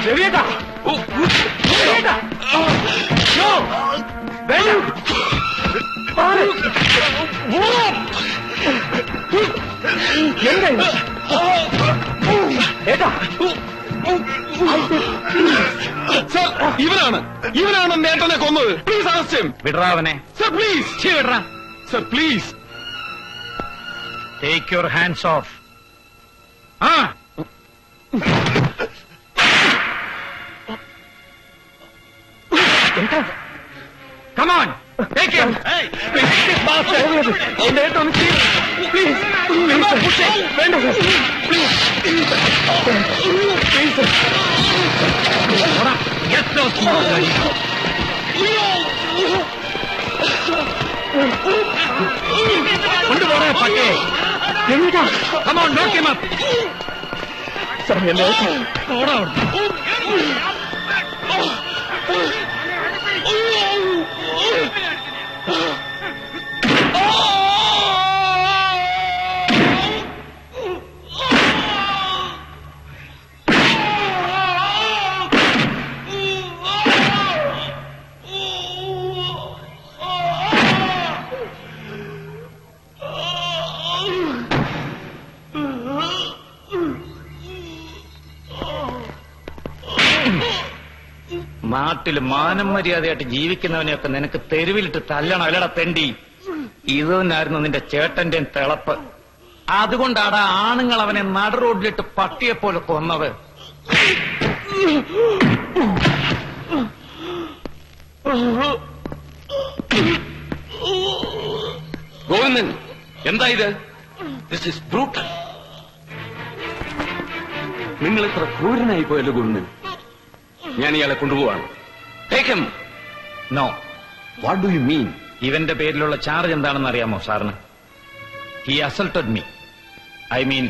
രവിയേട്ടാ, രവിയേട്ടാ, no, വേണ്ട. എന്താ ഏട്ടാ? ഇവനാണ് നേട്ടനെ കൊന്നത്. Please arrest him. വിടറാവനെ. Sir please. വിടറാ. Sir please. Take your hands off. Ah come on, take him. Hey, എന്റെ ഏട്ടൊന്ന് പ്ലീസ്. വേണ്ട please. get those small guys. കൊണ്ടുപോണേ പട്ടേ. Come on, lock him up. Sir എന്റെ ഏട്ടൻ. ഓടാ. നാട്ടിൽ മാനം മര്യാദയായിട്ട് ജീവിക്കുന്നവനെയൊക്കെ നിനക്ക് തെരുവിലിട്ട് തല്ലണം അല്ലടാ തെണ്ടി. ഇത് തന്നെയായിരുന്നു നിന്റെ ചേട്ടന്റെ തിളപ്പ്. അതുകൊണ്ടാടാ ആണുങ്ങൾ അവനെ നട റോഡിലിട്ട് പട്ടിയെപ്പോലെ കൊന്നത്. ഗോവിന്ദൻ, എന്താ ഇത്? This is brutal. നിങ്ങൾ ഇത്ര ക്രൂരനായി പോയല്ലോ ഗോവിന്ദൻ. ഞാൻ ഇയാളെ കൊണ്ടുപോവാണ്. Take him. No. What do you mean? ഇവന്റെ പേരിലുള്ള ചാർജ് എന്താണെന്ന് അറിയാമോ സാറിന്? He assaulted me. I mean,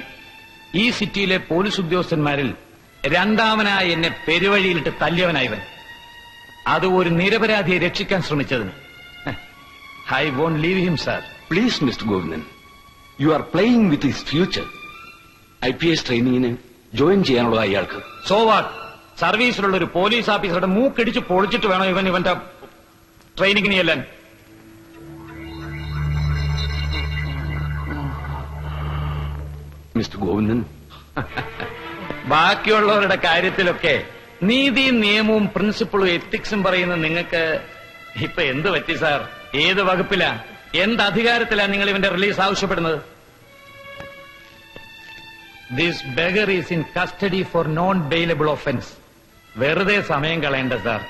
ഈ സിറ്റിയിലെ പോലീസ് ഉദ്യോഗസ്ഥന്മാരിൽ രണ്ടാമനായി എന്നെ പെരുവഴിയിലിട്ട് തല്ലിയവനായവൻ. അത് ഒരു നിരപരാധിയെ രക്ഷിക്കാൻ ശ്രമിച്ചതിന്. I won't leave him sir. Please mister Govindan, you are playing with his future. IPS ട്രെയിനിങ്ങിന് ജോയിൻ ചെയ്യാനുള്ള അയാൾക്ക്. So what? സർവീസിലുള്ള ഒരു പോലീസ് ഓഫീസറുടെ മൂക്കിടിച്ച് പൊളിച്ചിട്ട് വേണം ഇവന്റെ ട്രെയിനിങ്ങിന് ചെല്ലാൻ. മിസ്റ്റർ ഗോവിന്ദൻ, ബാക്കിയുള്ളവരുടെ കാര്യത്തിലൊക്കെ നീതിയും നിയമവും പ്രിൻസിപ്പിളും എത്തിക്സും പറയുന്ന നിങ്ങൾക്ക് ഇപ്പൊ എന്ത് പറ്റി സാർ? ഏത് വകുപ്പിലാ, എന്ത് അധികാരത്തിലാ നിങ്ങൾ ഇവന്റെ റിലീസ് ആവശ്യപ്പെടുന്നത്? This beggar is in custody four non bailable offence. വെറുതെ സമയം കളയണ്ട സാർ.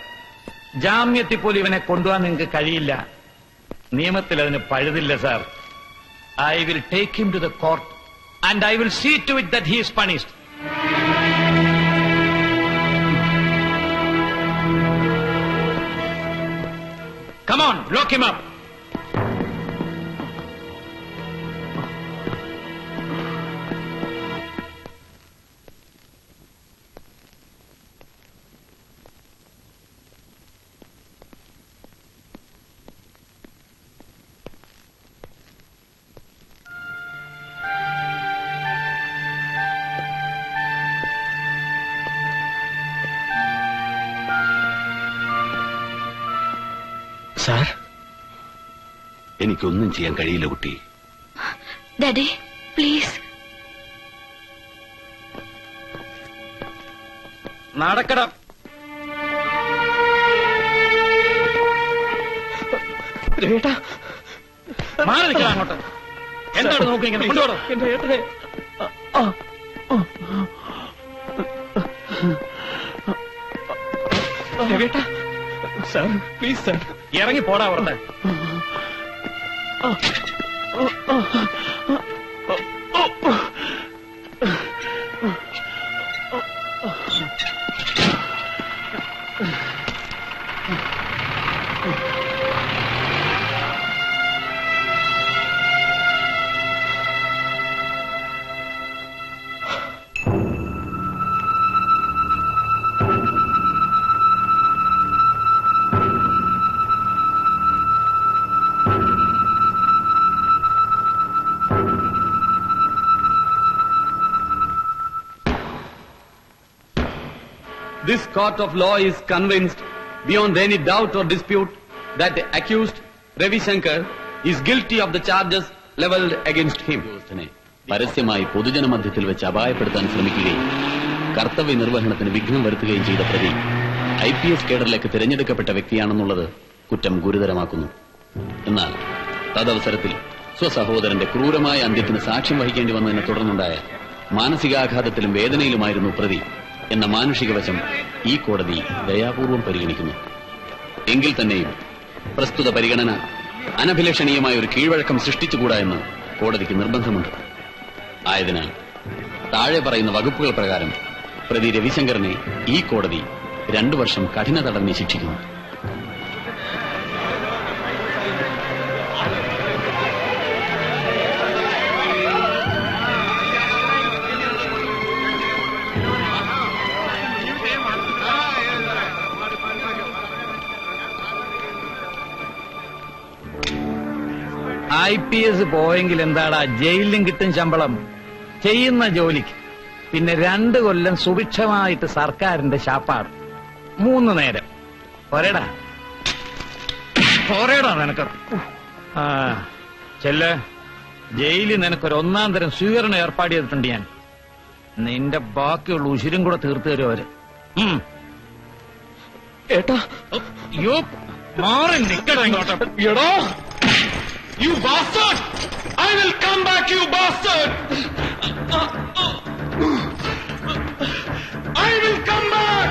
ജാമ്യത്തിൽ പോലും ഇവനെ കൊണ്ടുപോകാൻ നിങ്ങൾക്ക് കഴിയില്ല. നിയമത്തിൽ അതിന് പഴുതില്ല sir. I will take him to the court and I will see to it that he is punished. Come on, lock him up. Sir, എനിക്കൊന്നും ചെയ്യാൻ കഴിയില്ല കുട്ടി. Daddy please. നടക്കണം. രേട്ടാ, മാറി നിൽക്കണം അങ്ങോട്ട്. എന്താണ് നോക്കിങ്ങനെ കൊണ്ടുപോടോ. എന്റെ ഏട്ടനെ. രേട്ടാ, സാർ പ്ലീസ് സാർ. ഇറങ്ങി പോടാ അവിടെ. This court of law is convinced beyond any doubt or dispute that the accused Ravi Shankar is guilty of the charges leveled against him. പരസ്യമായി പൊതുജനമധ്യത്തിൽ വെച്ച് അപായപ്പെടുത്താൻ ശ്രമിക്കുകയും കർത്തവ്യ നിർവഹണത്തിന് വിഘ്നം വരുത്തുകയും ചെയ്ത പ്രതി IPS കേഡറിലേക്ക് തിരഞ്ഞെടുക്കപ്പെട്ട വ്യക്തിയാണെന്നുള്ളത് കുറ്റം ഗുരുതരമാക്കുന്നു. എന്നാൽ തദവസരത്തിൽ സ്വസഹോദരന്റെ ക്രൂരമായ അന്ത്യത്തിന് സാക്ഷ്യം വഹിക്കേണ്ടി വന്നതിനെ തുടർന്നുണ്ടായ മാനസികാഘാതത്തിലും വേദനയിലുമായിരുന്നു പ്രതി എന്ന മാനുഷിക വശം ഈ കോടതി ദയാപൂർവം പരിഗണിക്കുന്നു. എങ്കിൽ തന്നെയും പ്രസ്തുത പരിഗണന അനഭിലഷണീയമായ ഒരു കീഴ്വഴക്കം സൃഷ്ടിച്ചുകൂടാ എന്ന് കോടതിക്ക് നിർബന്ധമുണ്ട്. ആയതിനാൽ താഴെ പറയുന്ന വകുപ്പുകൾ പ്രകാരം പ്രതി രവിശങ്കറിനെ ഈ കോടതി 2 വർഷം കഠിന തടവിന് ശിക്ഷിക്കുന്നു. IPS പോയെങ്കിൽ എന്താടാ, ജയിലിലും കിട്ടും ശമ്പളം, ചെയ്യുന്ന ജോലിക്ക്. പിന്നെ 2 കൊല്ലം സുഭിക്ഷമായിട്ട് സർക്കാരിന്റെ ശാപ്പാട്, 3 നേരം. പോരേടാ നിനക്ക്. ആ ചെല്ല്, ജയിലിൽ നിനക്കൊരു 1-ാം തരം സ്വീകരണം ഏർപ്പാട് ചെയ്തിട്ടുണ്ട് ഞാൻ. നിന്റെ ബാക്കിയുള്ള ഉശിരും കൂടെ തീർത്തു തരും അവര്. ഏട്ടാ, യോ മാറി നിക്കടാ ഇങ്ങോട്ട്. എടോ, you bastard! I will come back, you bastard! I will come back!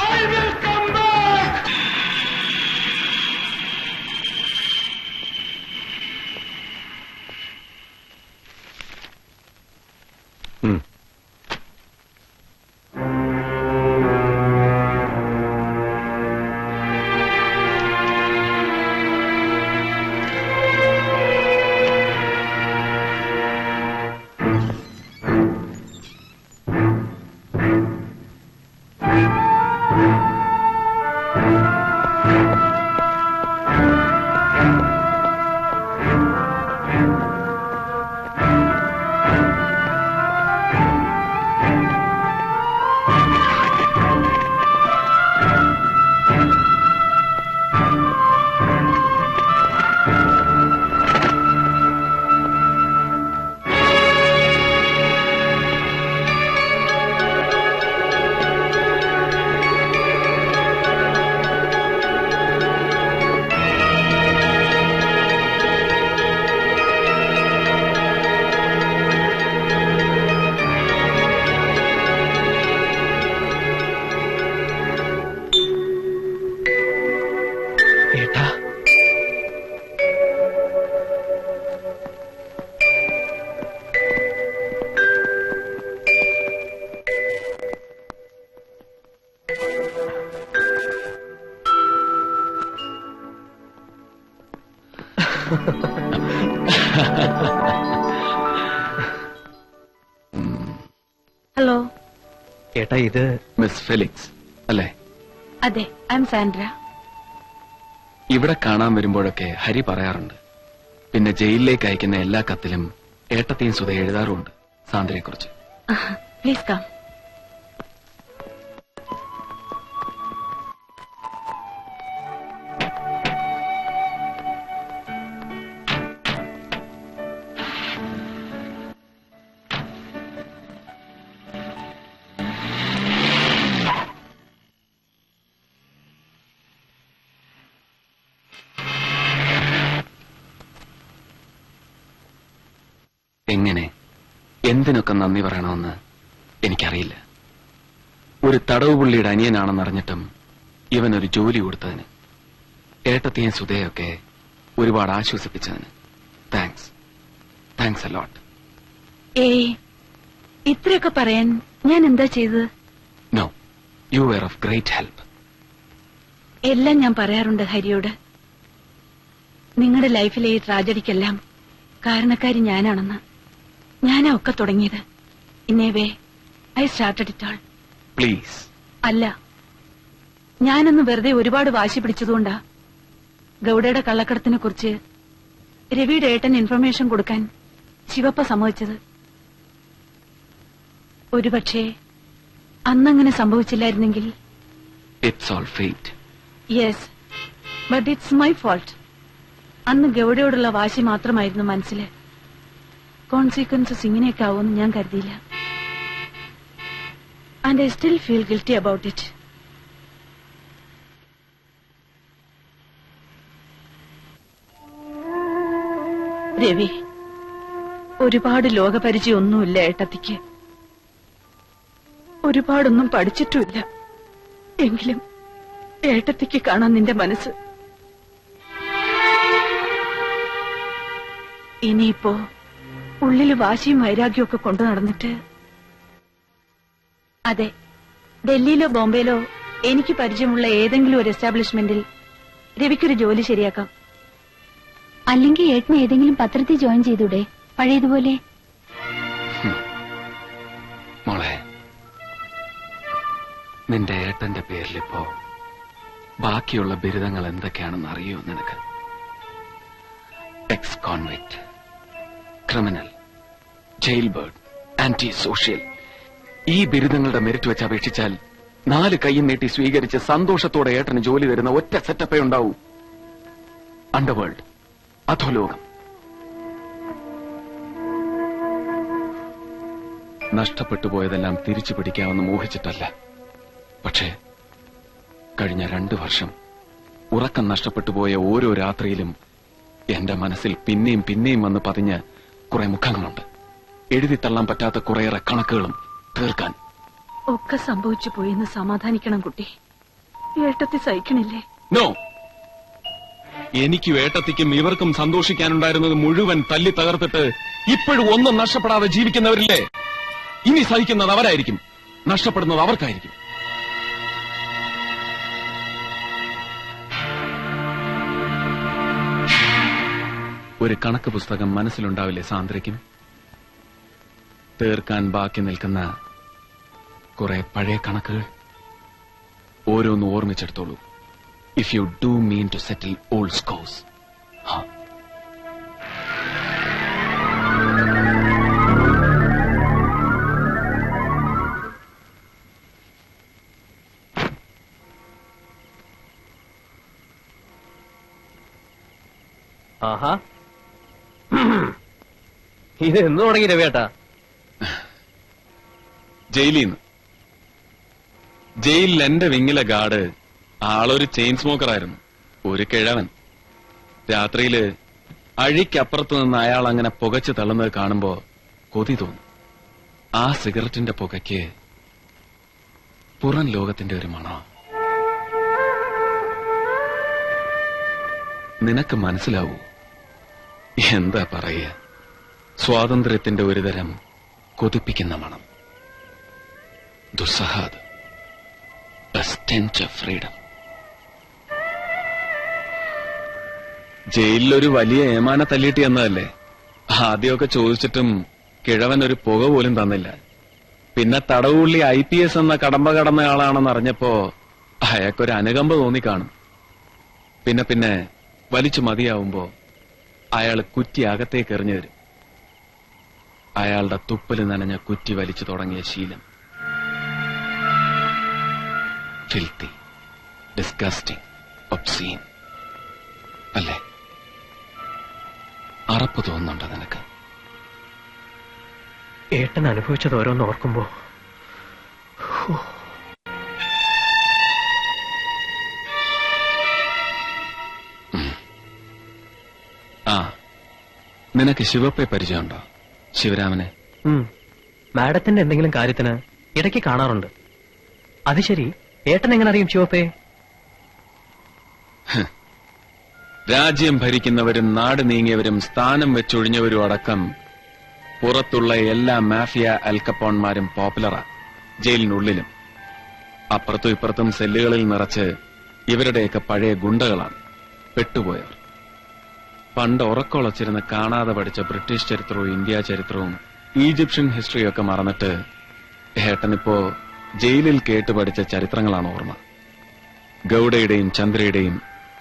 I will come back! Hello. ഏട്ടാ, ഇത് മിസ് ഫെലിക്സ് അല്ലേ? അതെ, ഐ എം സാൻഡ്ര. ഇവിടെ കാണാൻ വരുമ്പോഴൊക്കെ ഹരി പറയാറുണ്ട്. പിന്നെ ജയിലിലേക്ക് അയക്കുന്ന എല്ലാ കത്തിലും ഏട്ടത്തെയും സുധ എഴുതാറുമുണ്ട് സാന്ദ്രയെ കുറിച്ച്. Please come. എങ്ങനെ, എന്തിനൊക്കെ നന്ദി പറയണമെന്ന് എനിക്കറിയില്ല. ഒരു തടവ് പുള്ളിയുടെ അനിയനാണെന്നറിഞ്ഞിട്ടും ഇവനൊരു ജോലി കൊടുത്തതിന്, ഏട്ടത്തെയും സുധയൊക്കെ ഒരുപാട് ആശ്വസിപ്പിച്ചതിന് താങ്ക്സ് അലോട്ട്. ഇത്രയൊക്കെ പറയാൻ ഞാൻ എന്താ ചെയ്തത്? No, you were of great help. എല്ലാം ഞാൻ പറയാറുണ്ട് ഹരിയോട്. നിങ്ങളുടെ ലൈഫിലെ ഈ ട്രാജഡിക്കെല്ലാം കാരണക്കാരി ഞാനാണെന്ന്. ഞാനാ ഒക്കെ തുടങ്ങിയത്. Anyway I started it all. Please. അല്ല, ഞാനൊന്ന് വെറുതെ ഒരുപാട് വാശി പിടിച്ചതുകൊണ്ടാ ഗൌഡയുടെ കള്ളക്കടത്തിനെ കുറിച്ച് രവിയുടെ ഏട്ടൻ ഇൻഫർമേഷൻ കൊടുക്കാൻ ശിവപ്പ സമ്മതിച്ചത്. ഒരുപക്ഷെ അന്നങ്ങനെ സംഭവിച്ചില്ലായിരുന്നെങ്കിൽ it's all fate. Yes, but it's my fault. അന്ന് ഗൗഡയോടുള്ള വാശി മാത്രമായിരുന്നു മനസ്സില്. കോൺസിക്വൻസസ് ഇങ്ങനെയൊക്കെ ആവുമെന്ന് ഞാൻ കരുതിയില്ല. And I still feel guilty about it. Ravi, ഒരുപാട് ലോകപരിചയമൊന്നുമില്ല ഏട്ടത്തിക്ക്. ഒരുപാടൊന്നും പഠിച്ചിട്ടുമില്ല. എങ്കിലും ഏട്ടത്തിക്ക് കാണാൻ നിന്റെ മനസ്സ്. ഇനിയിപ്പോ ഉള്ളില് വാശിയും വൈരാഗ്യവും ഒക്കെ കൊണ്ടു നടന്നിട്ട്. അതെ, ഡൽഹിയിലോ ബോംബെയിലോ എനിക്ക് പരിചയമുള്ള ഏതെങ്കിലും ഒരു എസ്റ്റാബ്ലിഷ്മെന്റിൽ രവിക്കൊരു ജോലി ശരിയാക്കാം. അല്ലെങ്കിൽ ഏട്ടന് ഏതെങ്കിലും പത്രത്തിൽ ജോയിൻ ചെയ്തൂടെ, പഴയതുപോലെ? മോളെ, നിന്റെ ഏട്ടന്റെ പേരിലിപ്പോ ബാക്കിയുള്ള ബിരുദങ്ങൾ എന്തൊക്കെയാണെന്ന് അറിയോ നിനക്ക്? Ex convict, criminal, jail bird, anti social. ഈ ബിരുദങ്ങളുടെ മെറിറ്റ് വെച്ച് അപേക്ഷിച്ചാൽ 4 കൈയും നീട്ടി സ്വീകരിച്ച് സന്തോഷത്തോടെ ഏട്ടന് ജോലി തരുന്ന ഒറ്റ സെറ്റപ്പേ ഉണ്ടാവൂ. അണ്ടർവേൾഡ്, അധോലോകം. നഷ്ടപ്പെട്ടു പോയതെല്ലാം തിരിച്ചു പിടിക്കാമെന്ന് മോഹിച്ചിട്ടല്ല. പക്ഷേ കഴിഞ്ഞ 2 വർഷം ഉറക്കം നഷ്ടപ്പെട്ടു പോയ ഓരോ രാത്രിയിലും എന്റെ മനസ്സിൽ പിന്നെയും പിന്നെയും വന്ന് പതിഞ്ഞ് കുറെ മുഖങ്ങളുണ്ട്. എഴുതിത്തള്ളാൻ പറ്റാത്ത കുറേയേറെ കണക്കുകളും തീർക്കാൻ. ഒക്കെ സംഭവിച്ചു പോയെന്ന് സമാധാനിക്കണം കുട്ടി. ഏട്ടത്തി സഹിക്കണില്ലേ? നോ, എനിക്കും ഏട്ടത്തിക്കും ഇവർക്കും സന്തോഷിക്കാനുണ്ടായിരുന്നത് മുഴുവൻ തല്ലി തകർത്തിട്ട് ഇപ്പോഴും ഒന്നും നഷ്ടപ്പെടാതെ ജീവിക്കുന്നവരില്ലേ? ഇനി സഹിക്കുന്നത് അവരായിരിക്കും, നഷ്ടപ്പെടുന്നത് അവർക്കായിരിക്കും. ഒരു കണക്ക് പുസ്തകം മനസ്സിലുണ്ടാവില്ലേ സാന്ദ്രയ്ക്കും? തീർക്കാൻ ബാക്കി നിൽക്കുന്ന കുറെ പഴയ കണക്കുകൾ ഓരോന്ന് ഓർമ്മിച്ചെടുത്തോളൂ. If you do mean to settle old scores. ആഹാ, ഇത് എന്ന് തുടങ്ങി രവിയേട്ടാ? ജയിലിൽ നിന്ന്. ജയിലിൽ എന്റെ വിങ്ങിലെ ഗാർഡ് ആളൊരു ചെയിൻ സ്മോക്കറായിരുന്നു, ഒരു കിഴവൻ. രാത്രിയില് അഴിക്കപ്പുറത്ത് നിന്ന് അയാൾ അങ്ങനെ പുകച്ചു തള്ളുന്നത് കാണുമ്പോ കൊതി തോന്നും. ആ സിഗരറ്റിന്റെ പുകയ്ക്ക് പുറം ലോകത്തിന്റെ ഒരു മണം. നിനക്ക് മനസ്സിലാവൂ എന്താ പറയുക? സ്വാതന്ത്ര്യത്തിന്റെ ഒരുതരം കൊതിപ്പിക്കുന്ന മണം. ദുസ്സഹാദ്, a stench of freedom. ജയിലിലൊരു വലിയ ഏമാനെ തല്ലിയിട്ട് എന്നതല്ലേ? ആദ്യമൊക്കെ ചോദിച്ചിട്ടും കിഴവൻ ഒരു പുക പോലും തന്നില്ല. പിന്നെ തടവുള്ളി IPS എന്ന കടമ്പ കടന്ന ആളാണെന്ന് അറിഞ്ഞപ്പോ അയാൾക്കൊരു അനുകമ്പ തോന്നിക്കാണും. പിന്നെ വലിച്ചു മതിയാവുമ്പോ അയാൾ കുറ്റി അകത്തേക്ക് എറിഞ്ഞു തരും. അയാളുടെ തുപ്പല് നനഞ്ഞ കുറ്റി വലിച്ചു തുടങ്ങിയ ശീലം. ഫിൽത്തി, ഡിസ്ഗസ്റ്റിംഗ്, ഒബ്സീൻ അല്ലേ? അറപ്പ് തോന്നുന്നുണ്ടോ നിനക്ക്? ഏട്ടൻ അനുഭവിച്ചത് ഓരോന്ന് ഓർക്കുമ്പോ ആ, നിനക്ക് ശിവപ്പെ പരിചയമുണ്ടോ? ശിവരാമനെ? മാഡത്തിന്റെ എന്തെങ്കിലും കാര്യത്തിന് ഇടയ്ക്ക് കാണാറുണ്ട്. അത് ശരി, ഏട്ടൻ എങ്ങനെ അറിയും ശിവപ്പേ? രാജ്യം ഭരിക്കുന്നവരും നാട് നീങ്ങിയവരും സ്ഥാനം വെച്ചൊഴിഞ്ഞവരും അടക്കം പുറത്തുള്ള എല്ലാ മാഫിയ അൽക്കപ്പോൺമാരും പോപ്പുലറാ ജയിലിനുള്ളിലും. അപ്പുറത്തും ഇപ്പുറത്തും സെല്ലുകളിൽ നിറച്ച് ഇവരുടെയൊക്കെ പഴയ ഗുണ്ടകളാണ്, പെട്ടുപോയവർ. പണ്ട് ഉറക്കൊളച്ചിരുന്ന് കാണാതെ പഠിച്ച ബ്രിട്ടീഷ് ചരിത്രവും ഇന്ത്യ ചരിത്രവും ഈജിപ്ഷ്യൻ ഹിസ്റ്ററിയും ഒക്കെ മറന്നിട്ട് ഏട്ടനിപ്പോ ജയിലിൽ കേട്ട് പഠിച്ച ചരിത്രങ്ങളാണ് ഓർമ്മ. ഗൌഡയുടെയും ചന്ദ്രയുടെയും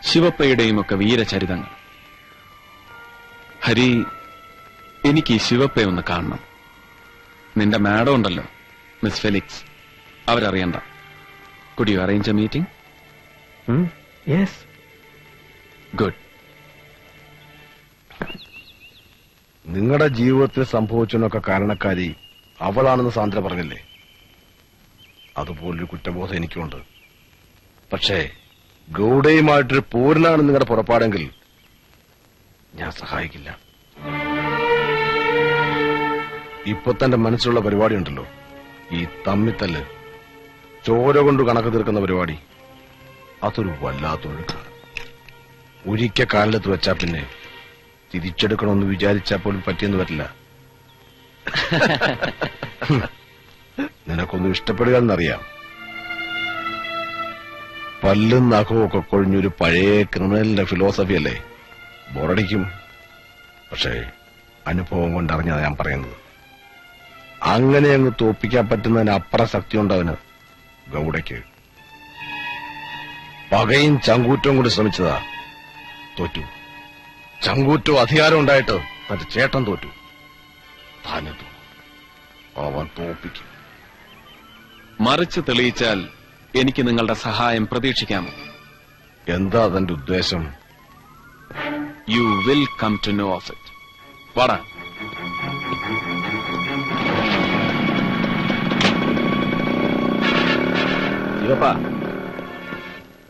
ശിവപ്പയുടെയും ഒക്കെ വീരചരിതങ്ങൾ. ഹരി, എനിക്ക് ഈ ശിവപ്പയെ ഒന്ന് കാണണം. നിന്റെ മാഡം ഉണ്ടല്ലോ, മിസ് ഫെലിക്സ്, അവരറിയണ്ട. Could you arrange a meeting? Yes. Good. നിങ്ങളുടെ ജീവിതത്തിൽ സംഭവിച്ചതിനൊക്കെ കാരണക്കാരി അവളാണെന്ന് സാന്ദ്ര പറഞ്ഞില്ലേ? അതുപോലൊരു കുറ്റബോധം എനിക്കുണ്ട്. പക്ഷേ ഗൗഡയുമായിട്ടൊരു പോരിനാണ് നിങ്ങളുടെ പുറപ്പാടെങ്കിൽ ഞാൻ സഹായിക്കില്ല. ഇപ്പൊ തന്റെ മനസ്സിലുള്ള പരിപാടി ഉണ്ടല്ലോ, ഈ തമ്മിത്തല്ല്, ചോര കൊണ്ട് കണക്ക് തീർക്കുന്ന പരിപാടി, അതൊരു വല്ലാത്തൊഴുക്കാണ്. ഒരിക്കൽ കാലിലത്ത് വെച്ചാ പിന്നെ തിരിച്ചെടുക്കണമെന്ന് വിചാരിച്ചാൽ പോലും പറ്റിയെന്ന് വരില്ല. നിനക്കൊന്നും ഇഷ്ടപ്പെടുക എന്നറിയാം. പല്ലും നഖവും ഒക്കെ കൊഴിഞ്ഞൊരു പഴയ ക്രിമിനലിന്റെ ഫിലോസഫി അല്ലേ? ബോറടിക്കും. പക്ഷേ അനുഭവം കൊണ്ടറിഞ്ഞാണ് ഞാൻ പറയുന്നത്. അങ്ങനെ അങ്ങ് തോപ്പിക്കാൻ പറ്റുന്നതിന് അപ്പുറം ശക്തിയുണ്ട് അവന്, ഗൗഡയ്ക്ക്. പകയും ചങ്കൂറ്റവും കൂടി ശ്രമിച്ചതാ, തോറ്റു. ചങ്കൂറ്റവും അധികാരം ഉണ്ടായിട്ട് മറ്റേ ചേട്ടൻ തോറ്റു. താനെത്തു, അവൻ തോപ്പിക്കും. മറിച്ച് തെളിയിച്ചാൽ എനിക്ക് നിങ്ങളുടെ സഹായം പ്രതീക്ഷിക്കാമോ? എന്താ അതിന്റെ ഉദ്ദേശം? You will come to know of it. വാടാ.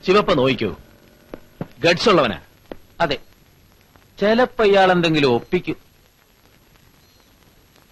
ശിവപ്പ നോയിക്കൂ, ഗഡ്സ് ഉള്ളവനാ. അതെ, ചിലപ്പോ ഇയാൾ എന്തെങ്കിലും ഒപ്പിക്കും.